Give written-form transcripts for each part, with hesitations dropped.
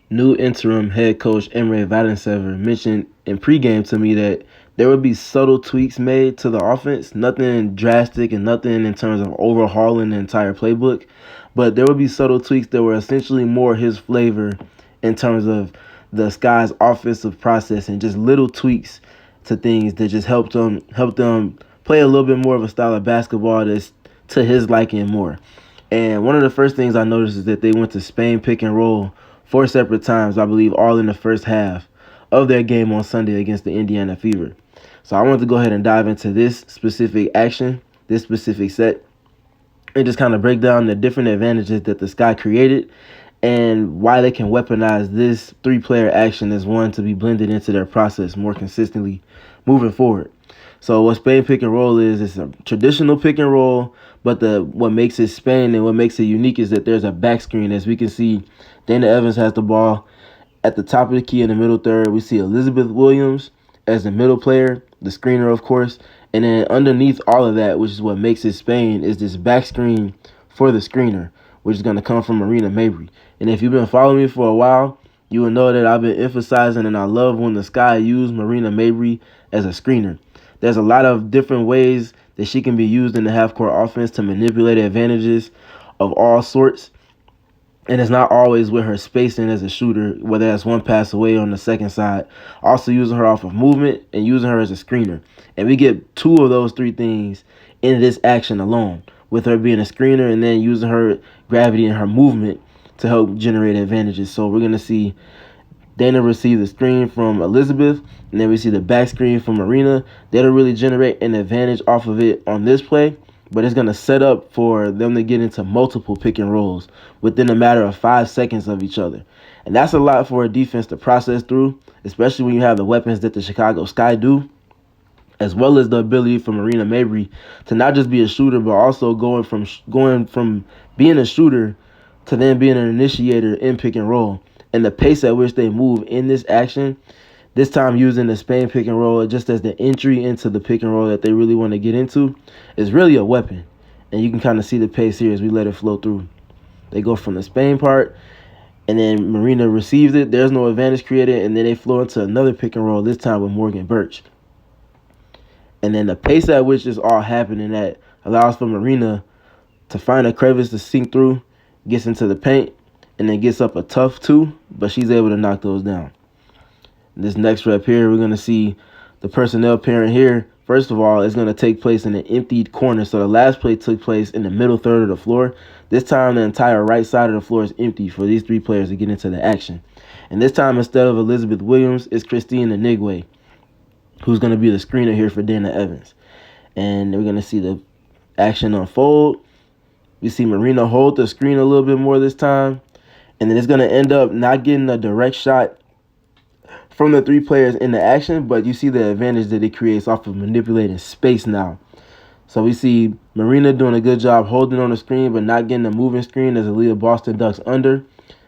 new interim head coach Emre Vatansever mentioned in pregame to me that there would be subtle tweaks made to the offense, nothing drastic and nothing in terms of overhauling the entire playbook, but there would be subtle tweaks that were essentially more his flavor in terms of the Sky's offensive process and just little tweaks to things that just helped them play a little bit more of a style of basketball that's to his liking more. And one of the first things I noticed is that they went to Spain pick and roll 4 separate times, I believe, all in the first half of their game on Sunday against the Indiana Fever. So I wanted to go ahead and dive into this specific action, this specific set, and just kind of break down the different advantages that the Sky created and why they can weaponize this three-player action as one to be blended into their process more consistently moving forward. So what Spain pick and roll is, it's a traditional pick and roll, but what makes it Spain and what makes it unique is that there's a back screen. As we can see, Dana Evans has the ball at the top of the key in the middle third. We see Elizabeth Williams as the middle player, the screener, of course. And then underneath all of that, which is what makes it Spain, is this back screen for the screener, which is going to come from Marina Mabrey. And if you've been following me for a while, you will know that I've been emphasizing and I love when the Sky use Marina Mabrey as a screener. There's a lot of different ways that she can be used in the half-court offense to manipulate advantages of all sorts. And it's not always with her spacing as a shooter, whether that's one pass away on the second side. Also using her off of movement and using her as a screener. And we get two of those three things in this action alone, with her being a screener and then using her gravity and her movement to help generate advantages. So we're going to see Dana receive the screen from Elizabeth, and then we see the back screen from Marina. That'll really generate an advantage off of it on this play, but it's going to set up for them to get into multiple pick and rolls within a matter of 5 seconds of each other. And that's a lot for a defense to process through, especially when you have the weapons that the Chicago Sky do, as well as the ability for Marina Mabrey to not just be a shooter, but also going from being a shooter to then being an initiator in pick and roll. And the pace at which they move in this action, this time using the Spain pick and roll just as the entry into the pick and roll that they really want to get into, is really a weapon. And you can kind of see the pace here as we let it flow through. They go from the Spain part, and then Marina receives it. There's no advantage created, and then they flow into another pick and roll, this time with Morgan Birch. And then the pace at which this all happening that allows for Marina to find a crevice to sink through, gets into the paint, and then gets up a tough two, but she's able to knock those down. This next rep here, we're going to see the personnel pairing here. First of all, it's going to take place in an emptied corner. So the last play took place in the middle third of the floor. This time, the entire right side of the floor is empty for these three players to get into the action. And this time, instead of Elizabeth Williams, it's Christine Enigwe, who's going to be the screener here for Dana Evans. And we're going to see the action unfold. We see Marina hold the screen a little bit more this time. And then it's going to end up not getting a direct shot from the three players in the action, but you see the advantage that it creates off of manipulating space now. So we see Marina doing a good job holding on the screen, but not getting a moving screen as Aaliyah Boston ducks under,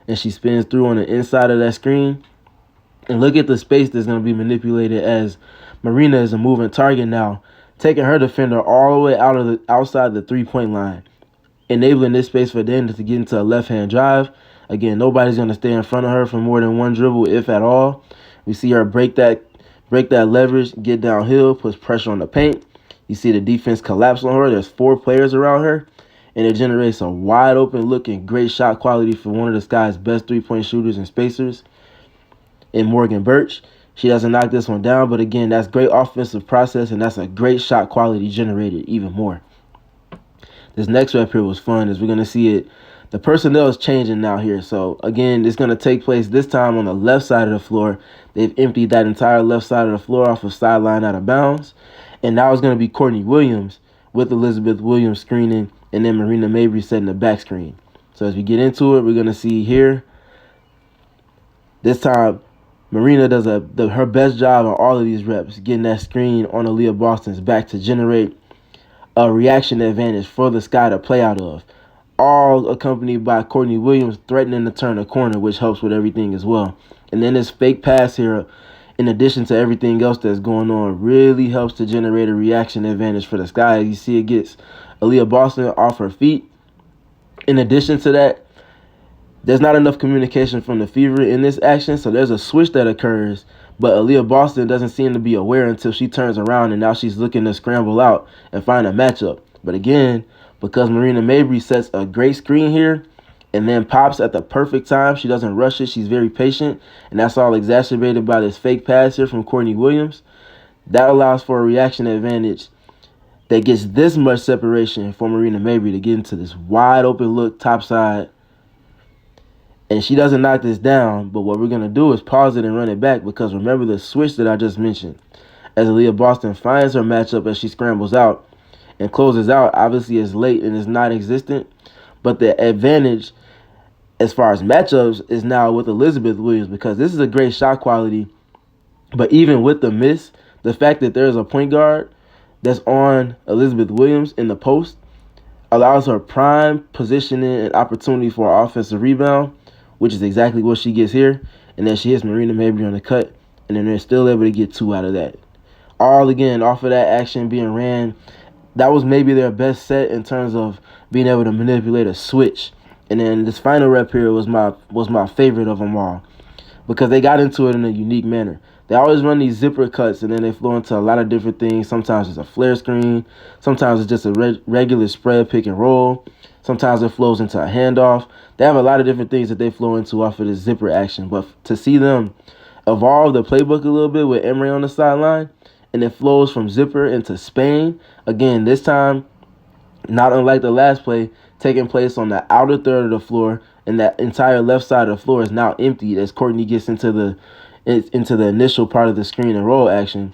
and she spins through on the inside of that screen. And look at the space that's going to be manipulated as Marina is a moving target now, taking her defender all the way outside the three-point line, enabling this space for Dana to get into a left-hand drive. Again, nobody's going to stay in front of her for more than one dribble, if at all. We see her break that leverage, get downhill, puts pressure on the paint. You see the defense collapse on her. There's 4 players around her, and it generates a wide-open look and great shot quality for one of the Sky's best three-point shooters and spacers in Morgan Birch. She doesn't knock this one down, but again, that's great offensive process, and that's a great shot quality generated even more. This next rep here was fun, as we're going to see it. The personnel is changing now here. So, again, it's going to take place this time on the left side of the floor. They've emptied that entire left side of the floor off of sideline out of bounds. And now it's going to be Courtney Williams with Elizabeth Williams screening, and then Marina Mabrey setting the back screen. So as we get into it, we're going to see here, this time, Marina does her best job on all of these reps, getting that screen on Aaliyah Boston's back to generate a reaction advantage for the Sky to play out of. All accompanied by Courtney Williams threatening to turn a corner, which helps with everything as well. And then this fake pass here, in addition to everything else that's going on, really helps to generate a reaction advantage for the Sky. You see it gets Aaliyah Boston off her feet. In addition to that, There's not enough communication from the Fever in this action, so there's a switch that occurs, but Aaliyah Boston doesn't seem to be aware until she turns around, and now she's looking to scramble out and find a matchup. But again, because Marina Mabrey sets a great screen here and then pops at the perfect time, she doesn't rush it, she's very patient, and that's all exacerbated by this fake pass here from Courtney Williams. That allows for a reaction advantage that gets this much separation for Marina Mabrey to get into this wide open look topside. And she doesn't knock this down, but what we're going to do is pause it and run it back, because remember the switch that I just mentioned. As Aaliyah Boston finds her matchup as she scrambles out and closes out, obviously is late and is not existent, but the advantage as far as matchups is now with Elizabeth Williams, because this is a great shot quality. But even with the miss, the fact that there's a point guard that's on Elizabeth Williams in the post allows her prime positioning and opportunity for an offensive rebound, which is exactly what she gets here. And then she hits Marina Mabrey on the cut, and then they're still able to get 2 out of that. All, again, off of that action being ran. That was maybe their best set in terms of being able to manipulate a switch. And then this final rep here was my favorite of them all, because they got into it in a unique manner. They always run these zipper cuts, and then they flow into a lot of different things. Sometimes it's a flare screen. Sometimes it's just a regular spread pick and roll. Sometimes it flows into a handoff. They have a lot of different things that they flow into off of this zipper action. But to see them evolve the playbook a little bit with Emre on the sideline, and it flows from zipper into Spain, again, this time, not unlike the last play, taking place on the outer third of the floor, and that entire left side of the floor is now emptied as Courtney gets into the initial part of the screen and roll action.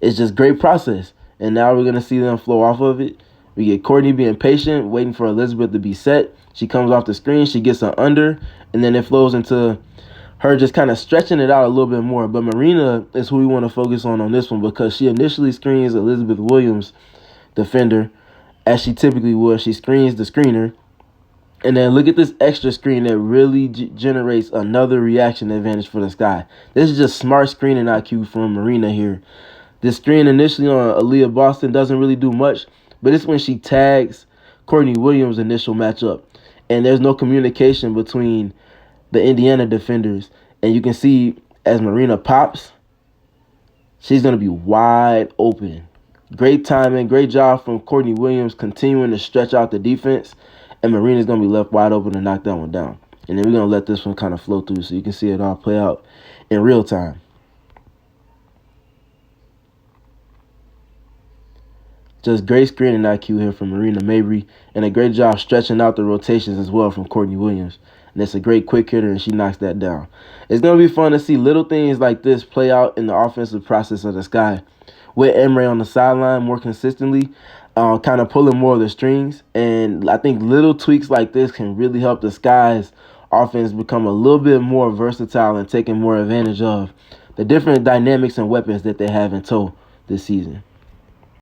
It's just great process. And now we're going to see them flow off of it. We get Courtney being patient, waiting for Elizabeth to be set. She comes off the screen, she gets an under, and then it flows into her just kind of stretching it out a little bit more. But Marina is who we want to focus on this one, because she initially screens Elizabeth Williams, defender, as she typically would. She screens the screener. And then look at this extra screen that really generates another reaction advantage for this guy. This is just smart screening IQ from Marina here. This screen initially on Aaliyah Boston doesn't really do much, but it's when she tags Courtney Williams' initial matchup. And there's no communication between the Indiana defenders. And you can see as Marina pops, she's going to be wide open. Great timing, great job from Courtney Williams continuing to stretch out the defense. And Marina's going to be left wide open to knock that one down. And then we're going to let this one kind of flow through so you can see it all play out in real time. Just great screening IQ here from Marina Mabrey, and a great job stretching out the rotations as well from Courtney Williams. And it's a great quick hitter, and she knocks that down. It's going to be fun to see little things like this play out in the offensive process of the Sky, with Emre on the sideline more consistently, kind of pulling more of the strings. And I think little tweaks like this can really help the Sky's offense become a little bit more versatile and taking more advantage of the different dynamics and weapons that they have in tow this season.